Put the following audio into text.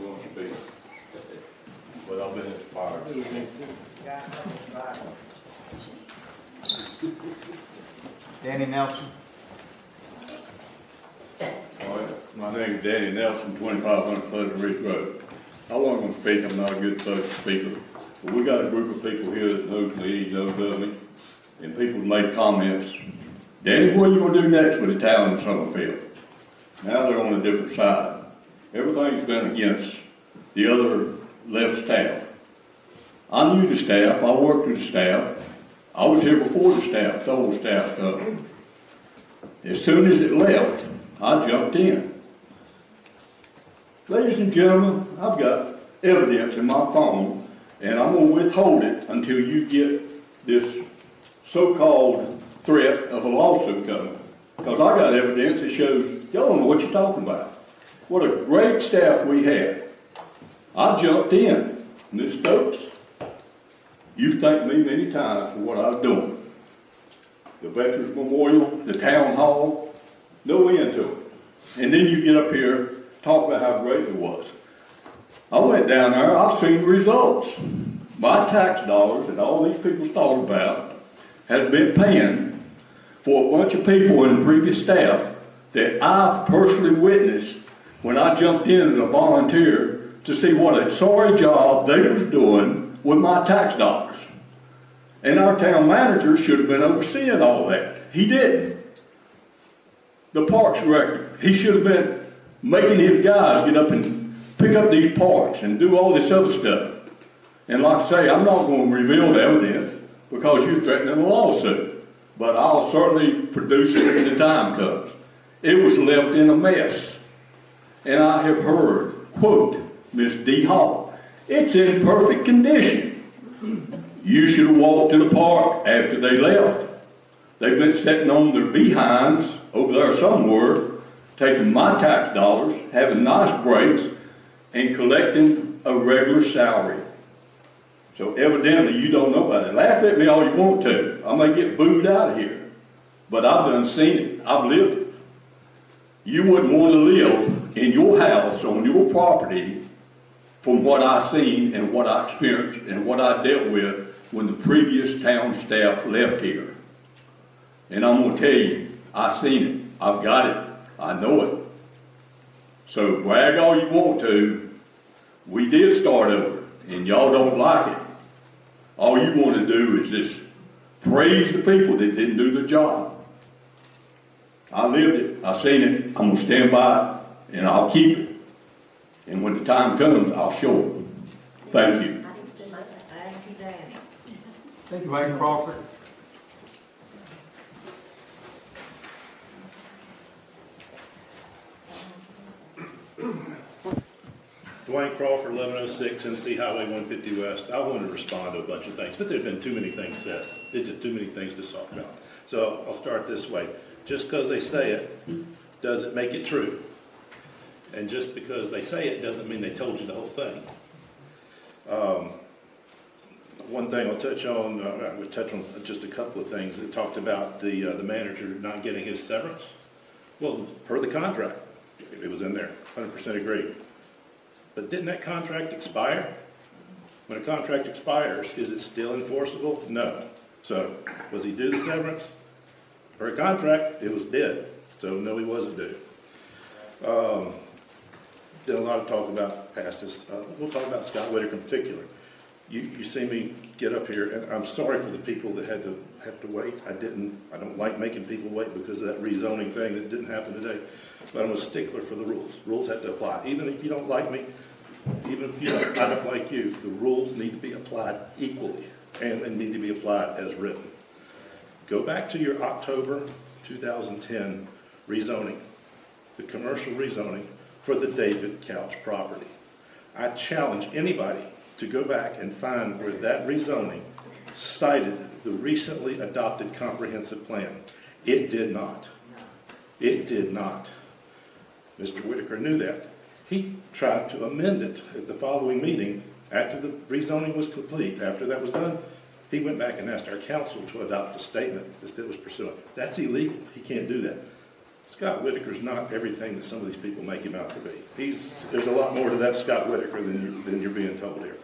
going to speak. But I've been inspired. Danny Nelson. All right. My name is Danny Nelson, 2500 Pleasant Ridge Road. I wasn't going to speak. I'm not a good social speaker. But we got a group of people here that knows me, knows of me, and people made comments. Danny, what are you going to do next with the town of Summerfield? Now they're on a different side. Everything's been against the other left staff. I knew the staff. I worked with the staff. I was here before the staff, the old staff come. As soon as it left, I jumped in. Ladies and gentlemen, I've got evidence in my phone, and I'm going to withhold it until you get this so-called threat of a lawsuit coming. Because I got evidence that shows y'all don't know what you're talking about. What a great staff we had. I jumped in. Ms. Stokes, you've thanked me many times for what I was doing. The Veterans Memorial, the Town Hall, no end to it. And then you get up here, talk about how great it was. I went down there, I've seen the results. My tax dollars that all these people talking about has been paying for a bunch of people in the previous staff that I've personally witnessed when I jumped in as a volunteer to see what a sorry job they was doing with my tax dollars. And our town manager should have been overseeing all that. He didn't. The parks director, he should have been making his guys get up and pick up these parks and do all this other stuff. And like I say, I'm not going to reveal the evidence because you're threatening a lawsuit. But I'll certainly produce it when the time comes. It was left in a mess. And I have heard, quote, Miss D. Hall, it's in perfect condition. You should have walked to the park after they left. They've been sitting on their behinds over there somewhere, taking my tax dollars, having nice breaks, and collecting a regular salary. So evidently you don't know about it. Laugh at me all you want to. I may get booed out of here. But I've done seen it. I've lived it. You wouldn't want to live in your house on your property from what I've seen and what I experienced and what I dealt with when the previous town staff left here. And I'm going to tell you, I've seen it. I've got it. I know it. So brag all you want to. We did start over, and y'all don't like it. All you want to do is just praise the people that didn't do the job. I lived it. I seen it. I'm going to stand by it, and I'll keep it. And when the time comes, I'll show it. Thank you. Thank you, Danny. Thank you, Wayne Crawford. Dwayne Crawford, 1106 Tennessee Highway 150 West. I wanted to respond to a bunch of things, but there's been too many things said. There's just too many things to talk about. So I'll start this way. Just because they say it doesn't make it true. And just because they say it doesn't mean they told you the whole thing. One thing I'll touch on, I would touch on just a couple of things. It talked about the manager not getting his severance. Well, per the contract, it was in there, 100% agreed. But didn't that contract expire? When a contract expires, is it still enforceable? No. So, was he due the severance? Per contract, it was dead. So, no, he wasn't due. Did a lot of talk about past this. We'll talk about Scott Whitaker in particular. You see me get up here, and I'm sorry for the people that have to wait. I don't like making people wait because of that rezoning thing that didn't happen today. But I'm a stickler for the rules. Rules have to apply. Even if you don't like me, even if I don't like you, the rules need to be applied equally, and they need to be applied as written. Go back to your October 2010 rezoning, the commercial rezoning for the David Couch property. I challenge anybody to go back and find where that rezoning cited the recently adopted comprehensive plan. It did not. It did not. Mr. Whitaker knew that. He tried to amend it at the following meeting after the rezoning was complete. After that was done, he went back and asked our council to adopt a statement that said it was pursuant. That's illegal. He can't do that. Scott Whitaker's not everything that some of these people make him out to be. There's a lot more to that Scott Whitaker than you're being told here.